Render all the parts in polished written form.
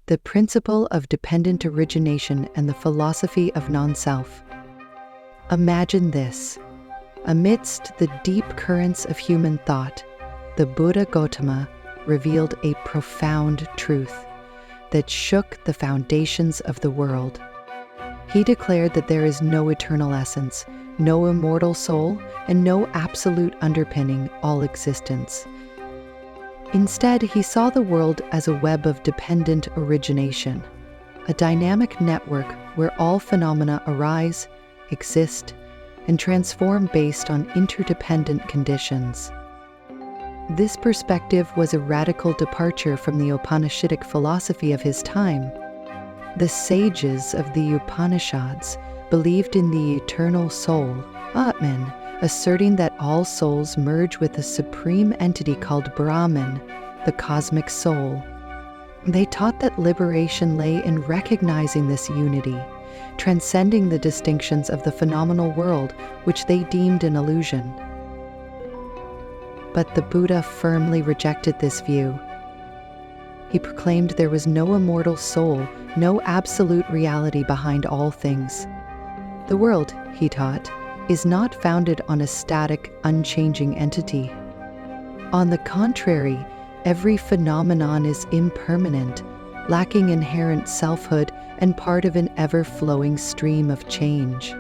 the principle of dependent origination and the philosophy of non-self. Imagine this. Amidst the deep currents of human thought, the Buddha Gautama revealed a profound truth that shook the foundations of the world. He declared that there is no eternal essence, no immortal soul, and no absolute underpinning all existence. Instead, he saw the world as a web of dependent origination, a dynamic network where all phenomena arise, exist, and transform based on interdependent conditions. This perspective was a radical departure from the Upanishadic philosophy of his time. The sages of the Upanishads believed in the eternal soul, Atman, asserting that all souls merge with a supreme entity called Brahman, the cosmic soul. They taught that liberation lay in recognizing this unity, transcending the distinctions of the phenomenal world which they deemed an illusion. But the Buddha firmly rejected this view. He proclaimed there was no immortal soul, no absolute reality behind all things. The world, he taught, is not founded on a static, unchanging entity. On the contrary, every phenomenon is impermanent, lacking inherent selfhood and part of an ever-flowing stream of change.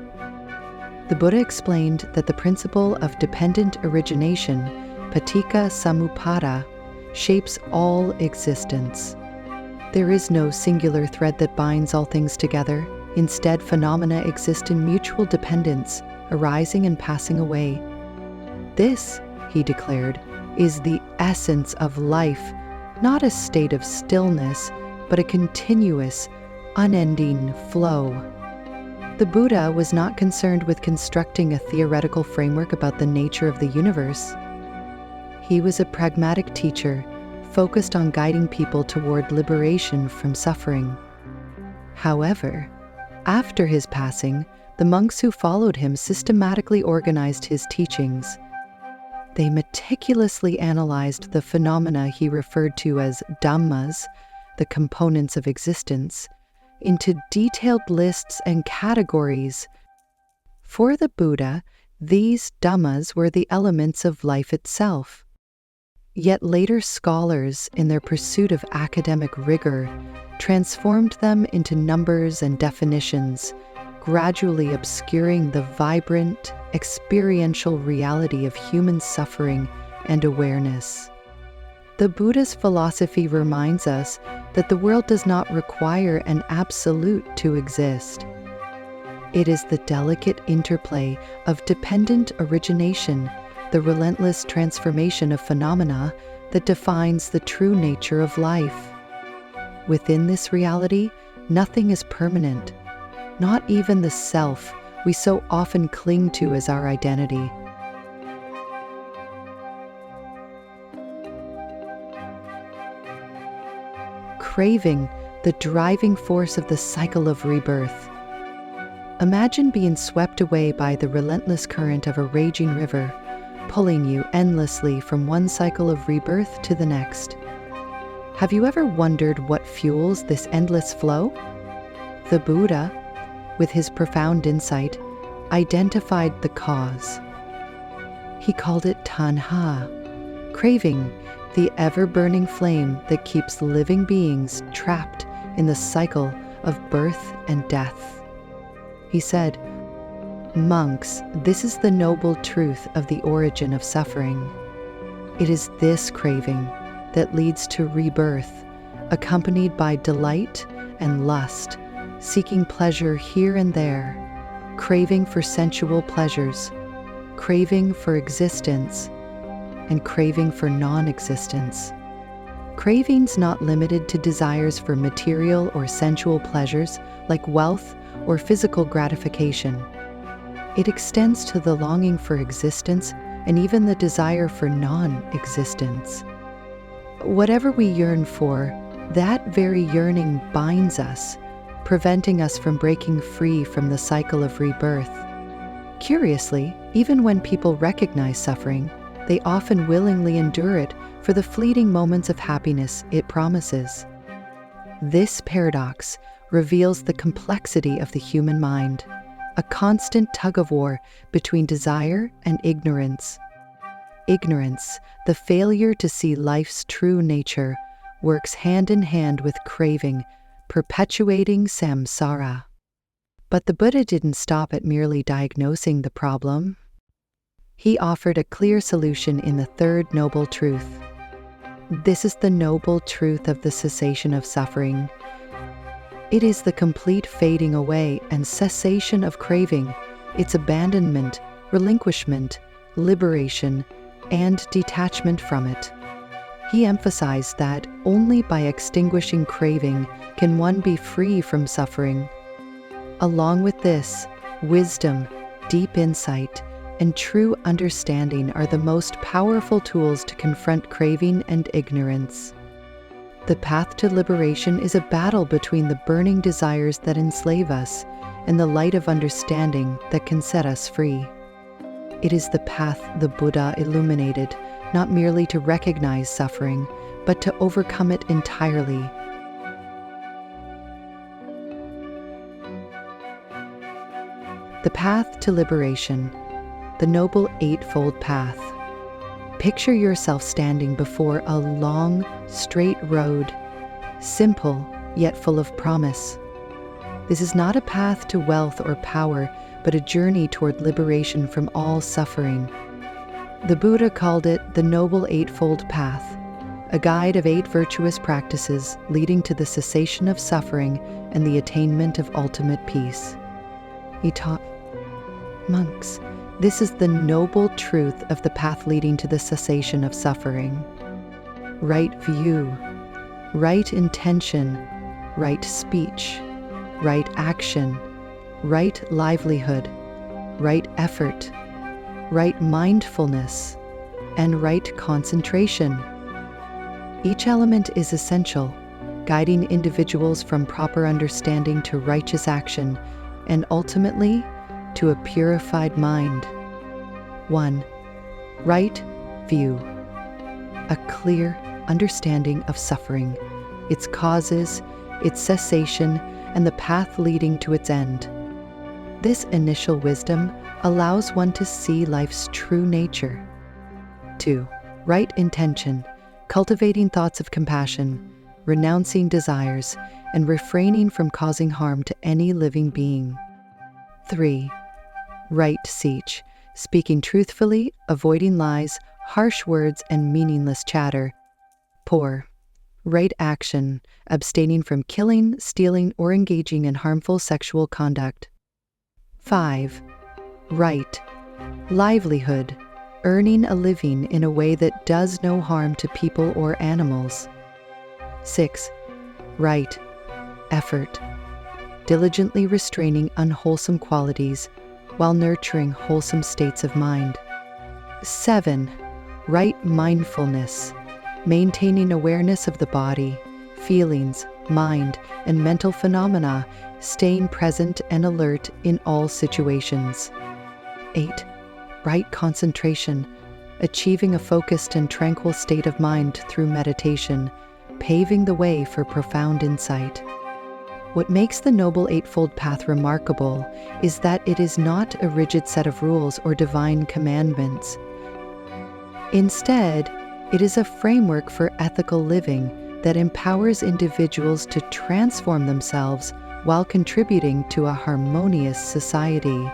The Buddha explained that the principle of dependent origination, paticca samuppada, shapes all existence. There is no singular thread that binds all things together. Instead, phenomena exist in mutual dependence, arising and passing away. This, he declared, is the essence of life, not a state of stillness, but a continuous, unending flow. The Buddha was not concerned with constructing a theoretical framework about the nature of the universe. He was a pragmatic teacher, focused on guiding people toward liberation from suffering. However, after his passing, the monks who followed him systematically organized his teachings. They meticulously analyzed the phenomena he referred to as dhammas, the components of existence, into detailed lists and categories. For the Buddha, these dhammas were the elements of life itself. Yet later scholars, in their pursuit of academic rigor, transformed them into numbers and definitions, gradually obscuring the vibrant, experiential reality of human suffering and awareness. The Buddha's philosophy reminds us that the world does not require an absolute to exist. It is the delicate interplay of dependent origination, the relentless transformation of phenomena, that defines the true nature of life. Within this reality, nothing is permanent, not even the self we so often cling to as our identity. Craving, the driving force of the cycle of rebirth. Imagine being swept away by the relentless current of a raging river, pulling you endlessly from one cycle of rebirth to the next. Have you ever wondered what fuels this endless flow? The Buddha, with his profound insight, identified the cause. He called it taṇhā, craving, the ever-burning flame that keeps living beings trapped in the cycle of birth and death. He said, "Monks, this is the noble truth of the origin of suffering. It is this craving that leads to rebirth, accompanied by delight and lust, seeking pleasure here and there, craving for sensual pleasures, craving for existence, and craving for non-existence. Cravings not limited to desires for material or sensual pleasures like wealth or physical gratification. It extends to the longing for existence and even the desire for non-existence. Whatever we yearn for, that very yearning binds us, preventing us from breaking free from the cycle of rebirth. Curiously, even when people recognize suffering, they often willingly endure it for the fleeting moments of happiness it promises. This paradox reveals the complexity of the human mind, a constant tug-of-war between desire and ignorance. Ignorance, the failure to see life's true nature, works hand in hand with craving, perpetuating samsara. But the Buddha didn't stop at merely diagnosing the problem. He offered a clear solution in the third noble truth. This is the noble truth of the cessation of suffering. It is the complete fading away and cessation of craving, its abandonment, relinquishment, liberation, and detachment from it. He emphasized that only by extinguishing craving can one be free from suffering. Along with this, wisdom, deep insight, and true understanding are the most powerful tools to confront craving and ignorance. The path to liberation is a battle between the burning desires that enslave us and the light of understanding that can set us free. It is the path the Buddha illuminated, not merely to recognize suffering, but to overcome it entirely. The path to liberation, the Noble Eightfold Path. Picture yourself standing before a long, straight road, simple yet full of promise. This is not a path to wealth or power, but a journey toward liberation from all suffering. The Buddha called it the Noble Eightfold Path, a guide of 8 virtuous practices leading to the cessation of suffering and the attainment of ultimate peace. He taught, "Monks, this is the noble truth of the path leading to the cessation of suffering. Right view, right intention, right speech, right action, right livelihood, right effort, right mindfulness, and right concentration. Each element is essential, guiding individuals from proper understanding to righteous action, and ultimately to a purified mind." 1. Right view. A clear understanding of suffering, its causes, its cessation, and the path leading to its end. This initial wisdom allows one to see life's true nature. 2. Right intention. Cultivating thoughts of compassion, renouncing desires, and refraining from causing harm to any living being. 3. Right speech. Speaking truthfully, avoiding lies, harsh words, and meaningless chatter. 4. Right action. Abstaining from killing, stealing, or engaging in harmful sexual conduct. 5. Right livelihood. Earning a living in a way that does no harm to people or animals. 6. Right effort. Diligently restraining unwholesome qualities while nurturing wholesome states of mind. 7. Right mindfulness. Maintaining awareness of the body, feelings, mind, and mental phenomena, staying present and alert in all situations. 8. Right concentration. Achieving a focused and tranquil state of mind through meditation, paving the way for profound insight. What makes the Noble Eightfold Path remarkable is that it is not a rigid set of rules or divine commandments. Instead, it is a framework for ethical living that empowers individuals to transform themselves while contributing to a harmonious society.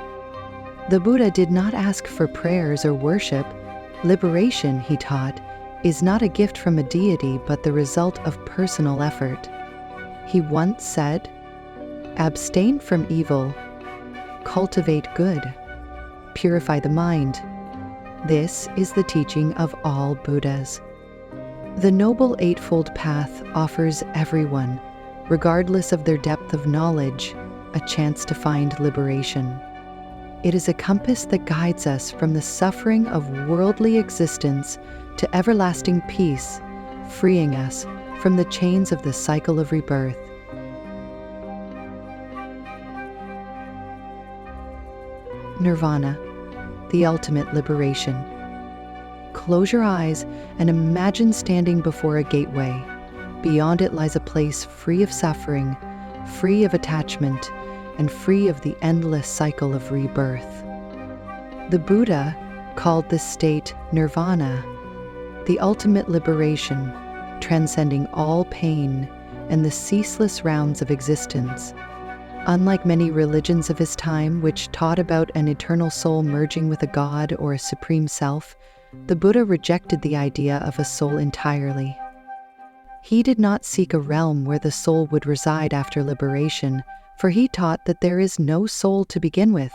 The Buddha did not ask for prayers or worship. Liberation, he taught, is not a gift from a deity but the result of personal effort. He once said, "Abstain from evil, cultivate good, purify the mind." This is the teaching of all Buddhas. The Noble Eightfold Path offers everyone, regardless of their depth of knowledge, a chance to find liberation. It is a compass that guides us from the suffering of worldly existence to everlasting peace, freeing us from the chains of the cycle of rebirth. Nirvana, the ultimate liberation. Close your eyes and imagine standing before a gateway, beyond it lies a place free of suffering, free of attachment, and free of the endless cycle of rebirth. The Buddha called this state Nirvana, the ultimate liberation, transcending all pain and the ceaseless rounds of existence. Unlike many religions of his time, which taught about an eternal soul merging with a god or a supreme self, the Buddha rejected the idea of a soul entirely. He did not seek a realm where the soul would reside after liberation, for he taught that there is no soul to begin with.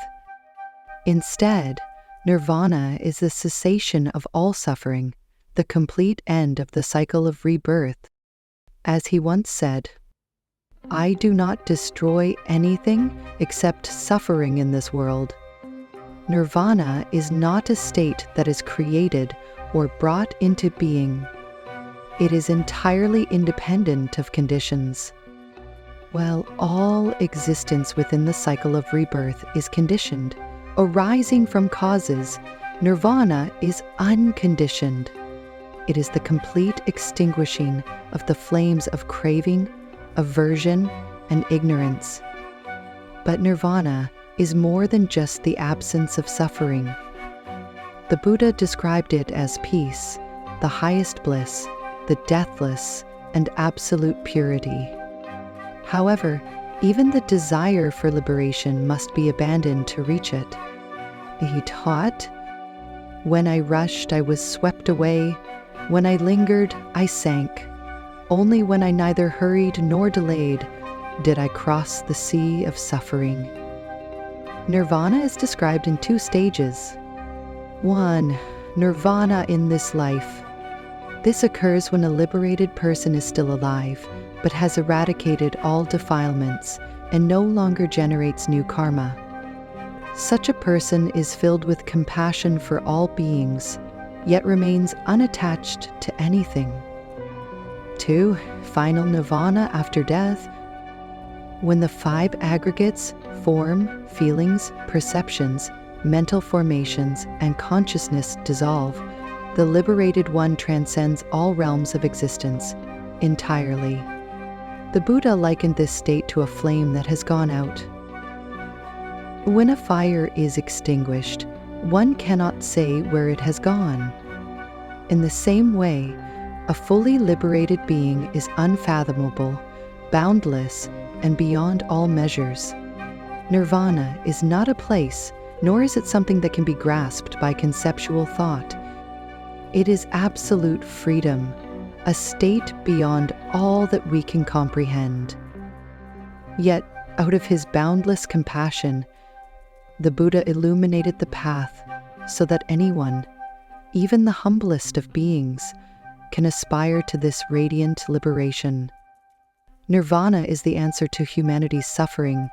Instead, Nirvana is the cessation of all suffering, the complete end of the cycle of rebirth. As he once said, "I do not destroy anything except suffering in this world." Nirvana is not a state that is created or brought into being. It is entirely independent of conditions. While all existence within the cycle of rebirth is conditioned, arising from causes, Nirvana is unconditioned. It is the complete extinguishing of the flames of craving, aversion, and ignorance. But Nirvana is more than just the absence of suffering. The Buddha described it as peace, the highest bliss, the deathless, and absolute purity. However, even the desire for liberation must be abandoned to reach it. He taught, "When I rushed, I was swept away. When I lingered, I sank. Only when I neither hurried nor delayed did I cross the sea of suffering." Nirvana is described in two stages. 1. Nirvana in this life. This occurs when a liberated person is still alive, but has eradicated all defilements and no longer generates new karma. Such a person is filled with compassion for all beings, yet remains unattached to anything. 2. Final nirvana after death. When the 5 aggregates, form, feelings, perceptions, mental formations, and consciousness dissolve, the liberated one transcends all realms of existence entirely. The Buddha likened this state to a flame that has gone out. When a fire is extinguished, one cannot say where it has gone. In the same way, a fully liberated being is unfathomable, boundless, and beyond all measures. Nirvana is not a place, nor is it something that can be grasped by conceptual thought. It is absolute freedom, a state beyond all that we can comprehend. Yet, out of his boundless compassion, the Buddha illuminated the path so that anyone, even the humblest of beings, can aspire to this radiant liberation. Nirvana is the answer to humanity's suffering,